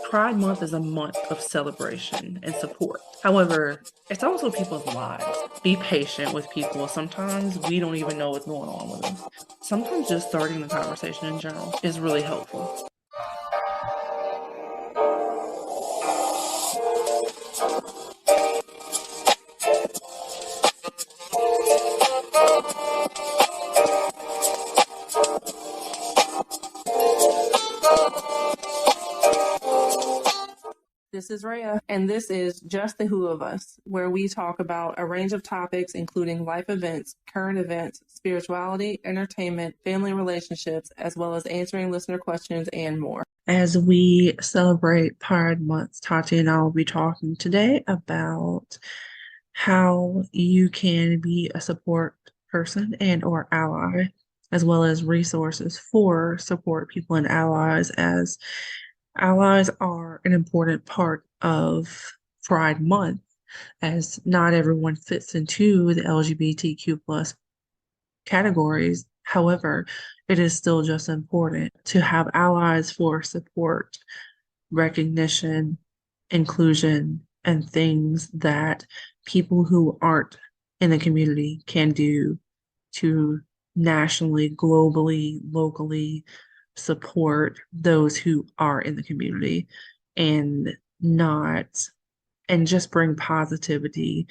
Pride Month is a month of celebration and support. However, it's also people's lives. Be patient with people. Sometimes we don't even know what's going on with them. Sometimes just starting the conversation in general is really helpful. This is Rhea, and this is Just the Who of Us, where we talk about a range of topics, including life events, current events, spirituality, entertainment, family relationships, as well as answering listener questions and more. As we celebrate Pride Month, Tati and I will be talking today about how you can be a support person and or ally, as well as resources for support people and allies, as allies are an important part of Pride Month, as not everyone fits into the LGBTQ plus categories. However, it is still just important to have allies for support, recognition, inclusion, and things that people who aren't in the community can do to nationally, globally, locally support those who are in the community and not and just bring positivity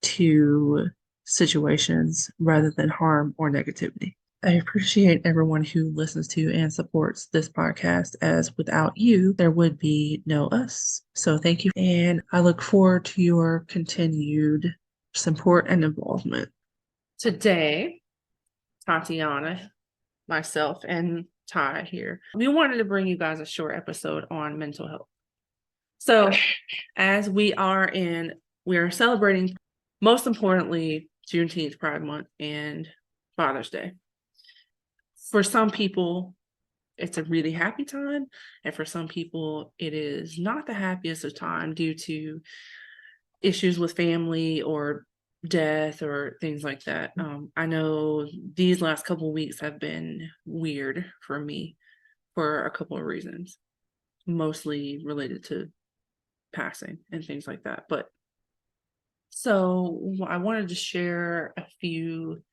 to situations rather than harm or negativity. I appreciate everyone who listens to and supports this podcast, as without you, there would be no us. So thank you. And I look forward to your continued support and involvement. Today, Tatiana, myself, and Ty here, we wanted to bring you guys a short episode on mental health. So as we are celebrating, most importantly, Juneteenth, Pride Month, and Father's Day. For some people, it's a really happy time, and for some people, it is not the happiest of time due to issues with family or death or things like that. I know these last couple of weeks have been weird for me for a couple of reasons, mostly related to passing and things like that. But so I wanted to share a few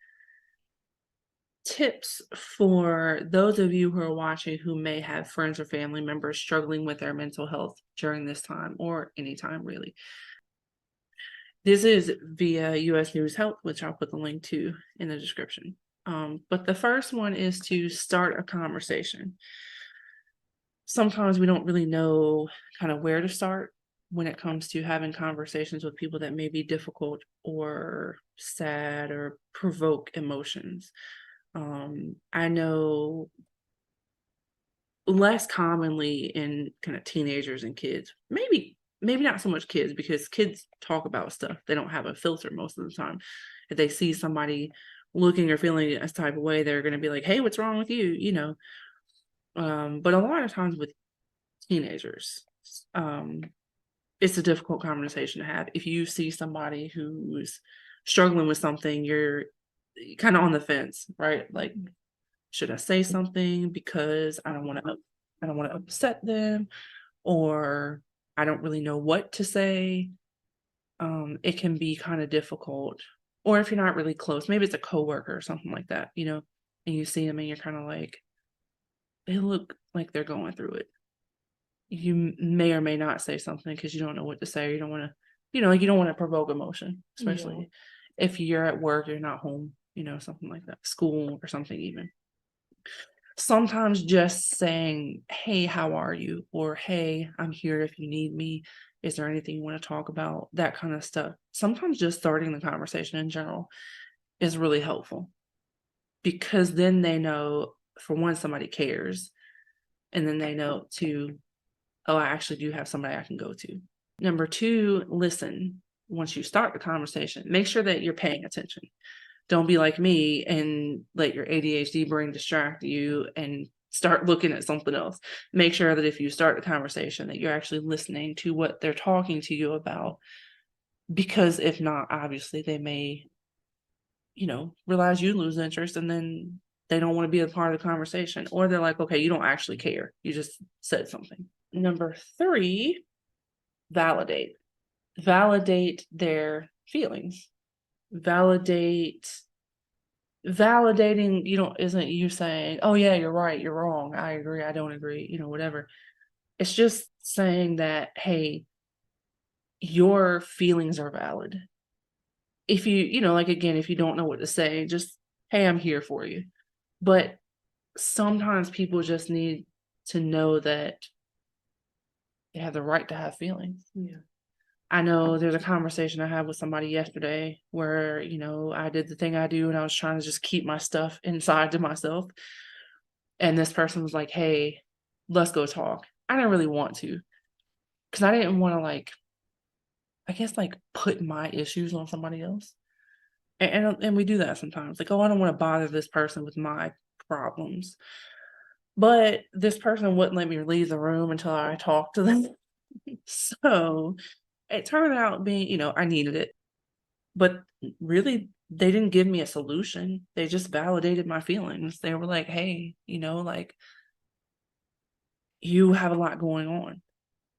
tips for those of you who are watching who may have friends or family members struggling with their mental health during this time or any time really. This is via US News Health, which I'll put the link to in the description. But the first one is to start a conversation. Sometimes we don't really know kind of where to start when it comes to having conversations with people that may be difficult or sad or provoke emotions. I know less commonly in kind of teenagers and kids, maybe not so much kids, because kids talk about stuff. They don't have a filter most of the time. If they see somebody looking or feeling a type of way, they're going to be like, hey, what's wrong with you? You know, but a lot of times with teenagers, it's a difficult conversation to have. If you see somebody who's struggling with something, you're kind of on the fence, right? Like, should I say something because I don't want to upset them, or I don't really know what to say. It can be kind of difficult. Or if you're not really close, maybe it's a coworker or something like that, you know, and you see them and you're kind of like, they look like they're going through it. You may or may not say something because you don't know what to say. Or you don't want to, you know, like you don't want to provoke emotion, especially if you're at work, you're not home, you know, something like that, school or something even. Sometimes just saying, hey, how are you? Or, hey, I'm here if you need me. Is there anything you want to talk about? That kind of stuff. Sometimes just starting the conversation in general is really helpful, because then they know, for one, somebody cares. And then they know too, oh, I actually do have somebody I can go to. Number two, listen. Once you start the conversation, make sure that you're paying attention. Don't be like me and let your ADHD brain distract you and start looking at something else. Make sure that if you start the conversation that you're actually listening to what they're talking to you about, because if not, obviously they may, you know, realize you lose interest and then they don't want to be a part of the conversation, or they're like, okay, you don't actually care. You just said something. Number 3, validate. Validate their feelings. Validating, isn't you saying, oh yeah, you're right, you're wrong, I agree, I don't agree, whatever. It's just saying that, hey, your feelings are valid. If you, like, again, if you don't know what to say, just, hey, I'm here for you. But sometimes people just need to know that they have the right to have feelings. Yeah. I know there's a conversation I had with somebody yesterday where, I did the thing I do and I was trying to just keep my stuff inside to myself. And this person was like, hey, let's go talk. I didn't really want to, because I didn't want to, like, I guess, like, put my issues on somebody else. And we do that sometimes. Like, oh, I don't want to bother this person with my problems. But this person wouldn't let me leave the room until I talked to them. So it turned out being, I needed it. But really, they didn't give me a solution. They just validated my feelings. They were like, hey, like, you have a lot going on.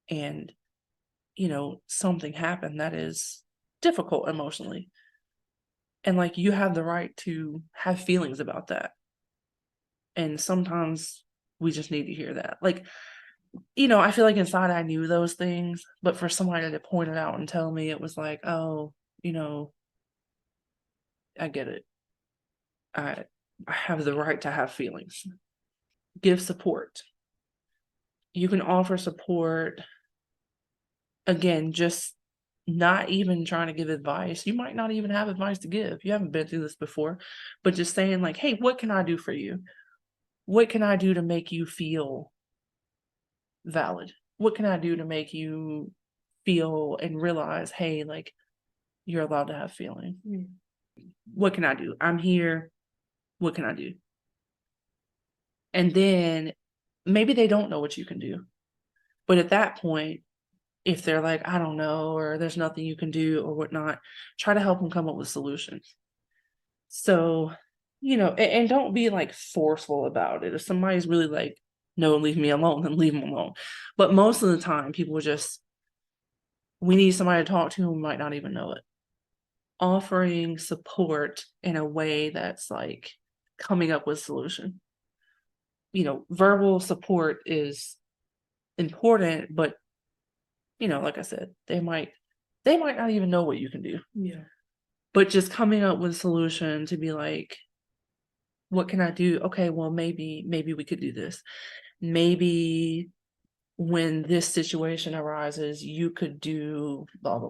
And, something happened that is difficult emotionally. And, like, you have the right to have feelings about that. And sometimes we just need to hear that. Like, I feel like inside I knew those things, but for somebody to point it out and tell me, it was like, oh, I get it. I have the right to have feelings. Give support. You can offer support. Again, just not even trying to give advice. You might not even have advice to give. You haven't been through this before, but just saying, like, hey, what can I do for you? What can I do to make you feel valid? What can I do to make you feel and realize, hey, like, you're allowed to have feelings? What can I do? I'm here. What can I do? And then maybe they don't know what you can do. But at that point, if they're like, I don't know, or there's nothing you can do or whatnot, try to help them come up with solutions. So, and don't be, like, forceful about it. If somebody's really like, no, leave me alone, then leave them alone. But most of the time, people just, we need somebody to talk to who might not even know it. Offering support in a way that's, like, coming up with a solution. Verbal support is important, but, like I said, they might not even know what you can do. Yeah. But just coming up with a solution to be like, what can I do? Okay, well, maybe we could do this. Maybe when this situation arises, you could do blah, blah,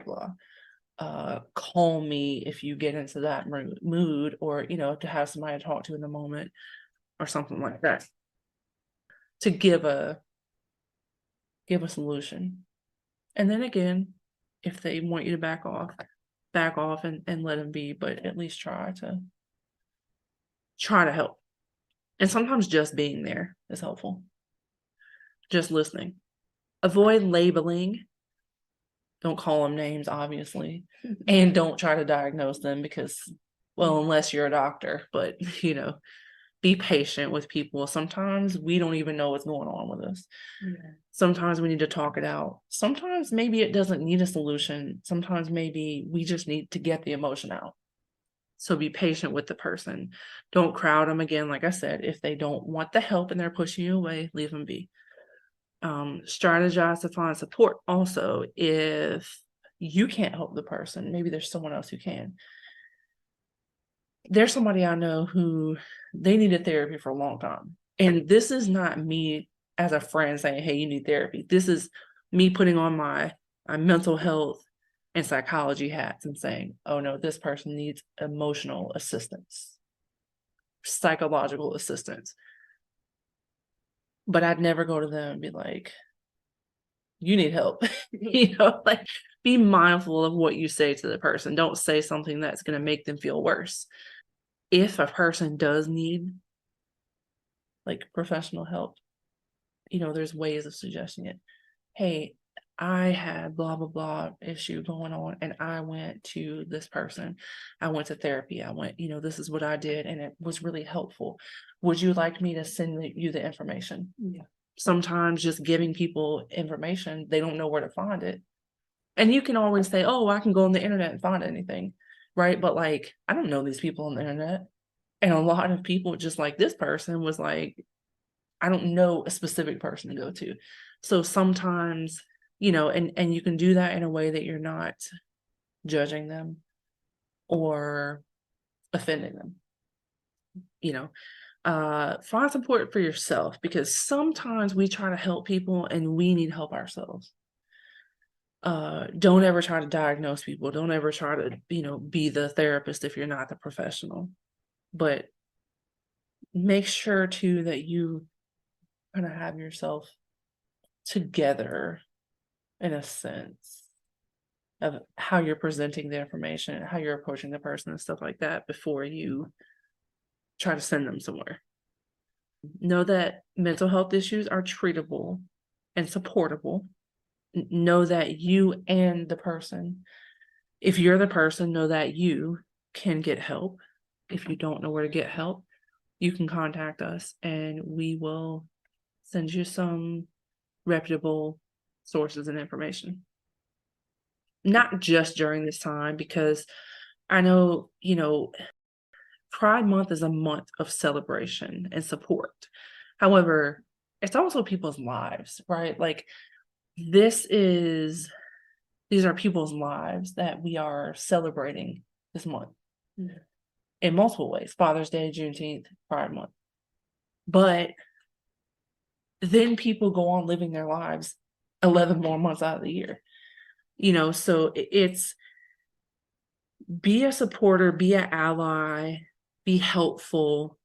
blah. Call me if you get into that mood, or, to have somebody to talk to in the moment or something like that. To give a solution. And then again, if they want you to back off and let them be, but at least try to help. And sometimes just being there is helpful. Just listening. Avoid labeling. Don't call them names, obviously. And don't try to diagnose them because, well, unless you're a doctor, but, be patient with people. Sometimes we don't even know what's going on with us. Yeah. Sometimes we need to talk it out. Sometimes maybe it doesn't need a solution. Sometimes maybe we just need to get the emotion out. So be patient with the person. Don't crowd them. Again, like I said, if they don't want the help and they're pushing you away, leave them be. Strategize to find support. Also, if you can't help the person, maybe there's someone else who can. There's somebody I know who, they needed therapy for a long time. And this is not me as a friend saying, hey, you need therapy. This is me putting on my mental health and psychology hats and saying, oh no, this person needs emotional assistance, psychological assistance. But I'd never go to them and be like, you need help. Like, be mindful of what you say to the person. Don't say something that's going to make them feel worse. If a person does need, like, professional help, there's ways of suggesting it. Hey, I had blah, blah, blah issue going on, and I went to this person. I went to therapy. I went, this is what I did, and it was really helpful. Would you like me to send you the information? Yeah. Sometimes just giving people information, they don't know where to find it. And you can always say, oh, I can go on the internet and find anything, right? But like, I don't know these people on the internet. And a lot of people, just like this person, was like, I don't know a specific person to go to. So sometimes, and you can do that in a way that you're not judging them or offending them. Find support for yourself, because sometimes we try to help people and we need help ourselves. Don't ever try to diagnose people. Don't ever try to, be the therapist if you're not the professional. But make sure too that you kind of have yourself together in a sense of how you're presenting the information, how you're approaching the person and stuff like that before you try to send them somewhere. Know that mental health issues are treatable and supportable. Know that you and the person, if you're the person, know that you can get help. If you don't know where to get help, you can contact us and we will send you some reputable sources and information. Not just during this time, because I know, Pride Month is a month of celebration and support. However, it's also people's lives, right? Like these are people's lives that we are celebrating this month in multiple ways. Father's Day, Juneteenth, Pride Month. But then people go on living their lives 11 more months out of the year. So it's be a supporter, be an ally, be helpful,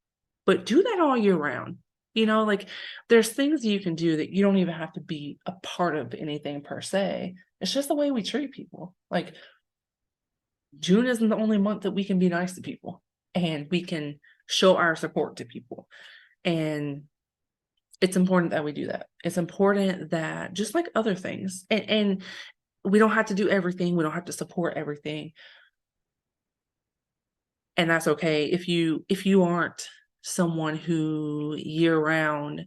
but do that all year round. Like there's things you can do that you don't even have to be a part of anything per se. It's just the way we treat people. Like June isn't the only month that we can be nice to people and we can show our support to people. And it's important that we do that. It's important that, just like other things, and we don't have to do everything. We don't have to support everything. And that's okay. If you aren't someone who year round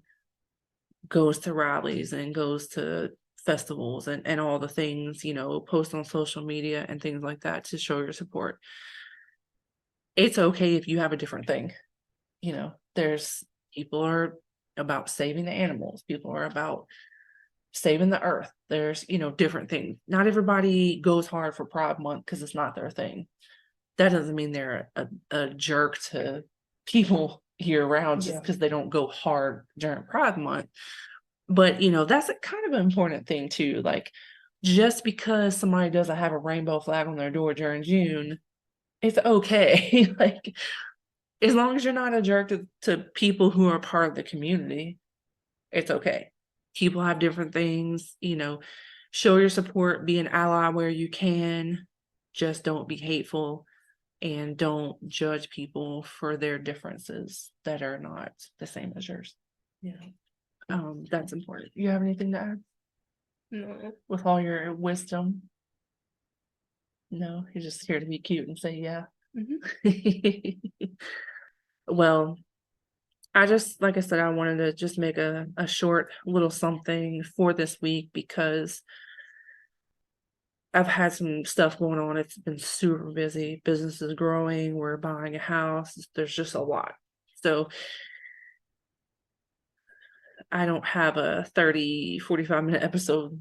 goes to rallies and goes to festivals and all the things, post on social media and things like that to show your support, it's okay if you have a different thing. There's people are about saving the animals. People are about saving the earth. There's, different things. Not everybody goes hard for Pride Month because it's not their thing. That doesn't mean they're a jerk to people year round just because they don't go hard during Pride Month. But, that's a kind of an important thing too. Like, just because somebody doesn't have a rainbow flag on their door during June, it's okay. Like, as long as you're not a jerk to people who are part of the community, it's okay. People have different things, show your support, be an ally where you can. Just don't be hateful and don't judge people for their differences that are not the same as yours. Yeah. That's important. You have anything to add? No. With all your wisdom? No, you're just here to be cute and say yeah. Mm-hmm. Well, like I said, I wanted to just make a short little something for this week because I've had some stuff going on. It's been super busy. Business is growing. We're buying a house. There's just a lot. So I don't have a 30, 45-minute episode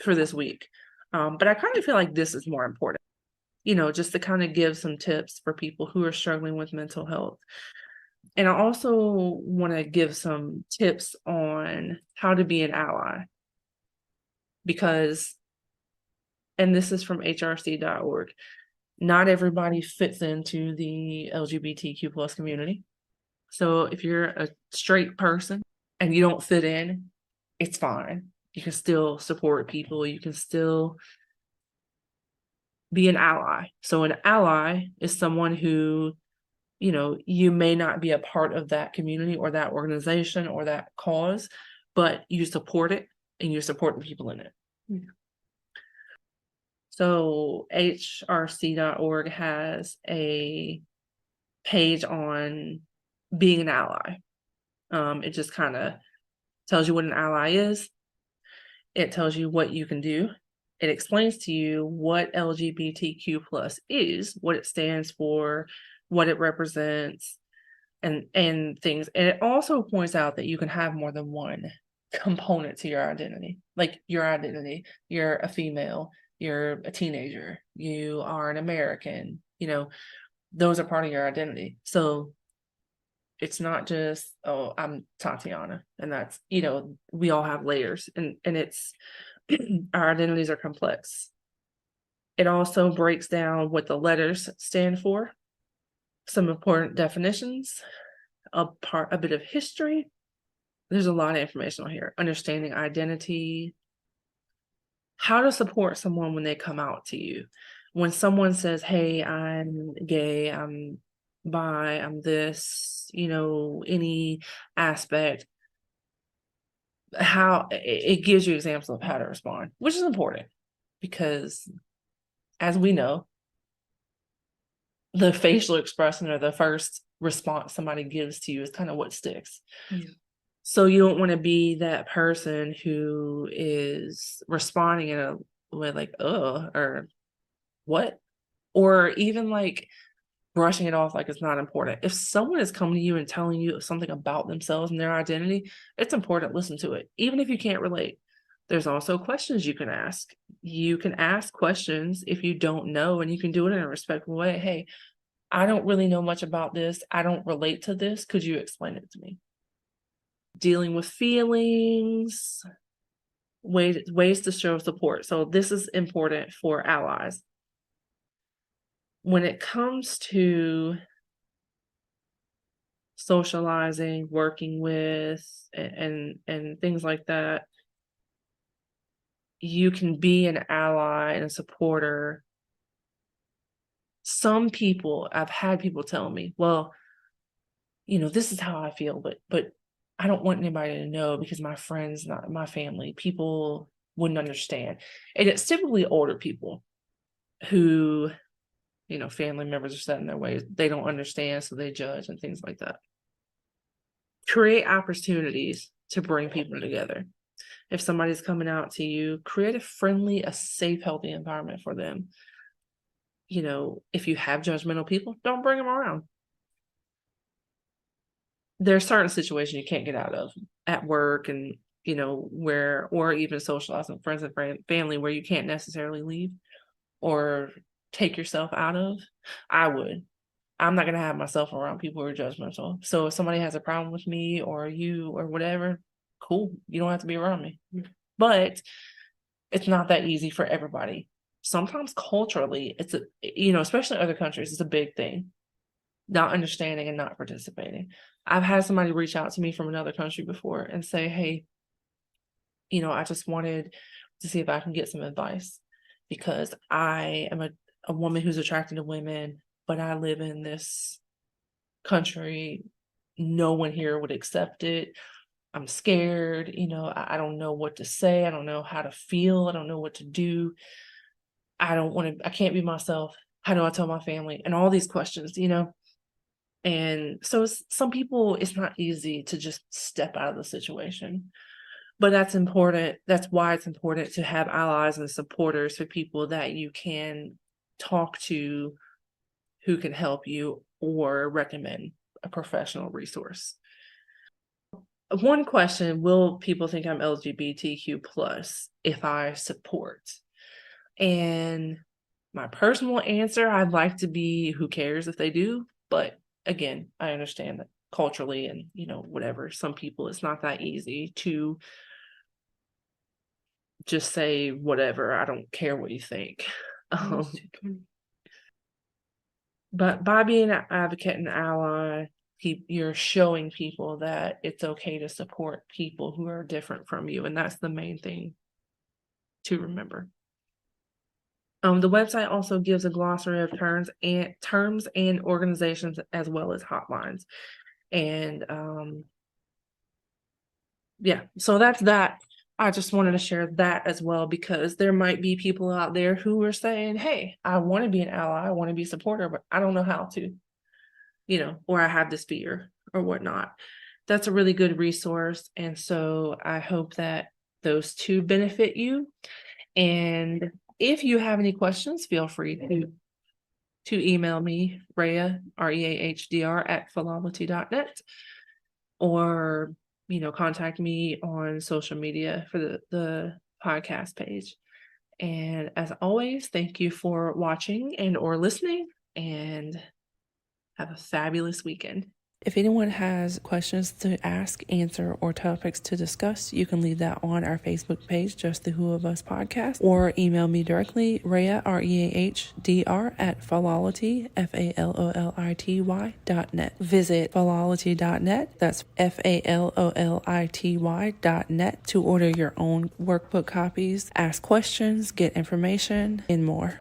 for this week. But I kind of feel like this is more important, just to kind of give some tips for people who are struggling with mental health. And I also want to give some tips on how to be an ally, because, and this is from hrc.org, not everybody fits into the LGBTQ plus community. So if you're a straight person and you don't fit in, it's fine. You can still support people. You can still be an ally. So an ally is someone who, you may not be a part of that community or that organization or that cause, but you support it and you support the people in it. So hrc.org has a page on being an ally. It just kind of tells you what an ally is. It tells you what you can do. It explains to you what LGBTQ plus is, what it stands for, what it represents, and things. And it also points out that you can have more than one component to your identity. Like your identity, you're a female, you're a teenager, you are an American, those are part of your identity. So it's not just, oh, I'm Tatiana, and that's, we all have layers, and it's our identities are complex. It also breaks down what the letters stand for, some important definitions, a bit of history. There's a lot of information on here. Understanding identity, how to support someone when they come out to you. When someone says, hey, I'm gay, I'm bi, I'm this, any aspect, how it gives you examples of how to respond, which is important because, as we know, the facial expression or the first response somebody gives to you is kind of what sticks. Yeah. So you don't want to be that person who is responding in a way like, oh, or what? Or even like brushing it off like it's not important. If someone is coming to you and telling you something about themselves and their identity, it's important to listen to it, even if you can't relate. There's also questions you can ask. You can ask questions if you don't know, and you can do it in a respectful way. Hey, I don't really know much about this. I don't relate to this. Could you explain it to me? Dealing with feelings, ways to show support. So this is important for allies. When it comes to socializing, working with, and things like that, you can be an ally and a supporter. Some people, I've had people tell me, well, this is how I feel, but I don't want anybody to know because my friends, not my family, people wouldn't understand. And it's typically older people who, family members are set in their ways. They don't understand, so they judge and things like that. Create opportunities to bring people together. If somebody's coming out to you, create a friendly, a safe, healthy environment for them. If you have judgmental people, don't bring them around. There are certain situations you can't get out of at work and, where, or even socializing with friends and family where you can't necessarily leave or take yourself out of. I'm not going to have myself around people who are judgmental. So if somebody has a problem with me or you or whatever, cool. You don't have to be around me. But it's not that easy for everybody. Sometimes culturally, it's especially in other countries, it's a big thing. Not understanding and not participating. I've had somebody reach out to me from another country before and say, hey, I just wanted to see if I can get some advice because I am a woman who's attracted to women, but I live in this country. No one here would accept it. I'm scared. I don't know what to say. I don't know how to feel. I don't know what to do. I can't be myself. How do I tell my family? And all these questions, And so some people, it's not easy to just step out of the situation. But that's important. That's why it's important to have allies and supporters for people that you can talk to who can help you or recommend a professional resource. One question, will people think I'm LGBTQ plus if I support? And my personal answer, I'd like to be, who cares if they do? But again, I understand that culturally and, whatever, some people, it's not that easy to just say whatever. I don't care what you think. But by being an advocate and ally, you're showing people that it's okay to support people who are different from you. And that's the main thing to remember. The website also gives a glossary of terms and organizations as well as hotlines. And yeah, so that's that. I just wanted to share that as well, because there might be people out there who are saying, hey, I want to be an ally, I want to be a supporter, but I don't know how to, or I have this fear or whatnot. That's a really good resource. And so I hope that those two benefit you. And if you have any questions, feel free to email me, Rhea, REAHDR @philology.net, or, contact me on social media for the podcast page. And as always, thank you for watching and or listening, and have a fabulous weekend. If anyone has questions to ask, answer, or topics to discuss, you can leave that on our Facebook page, Just the Who of Us podcast, or email me directly, Rhea, REAHDR @philology, FALOLITY.net. Visit philology.net, that's FALOLITY.net, to order your own workbook copies, ask questions, get information, and more.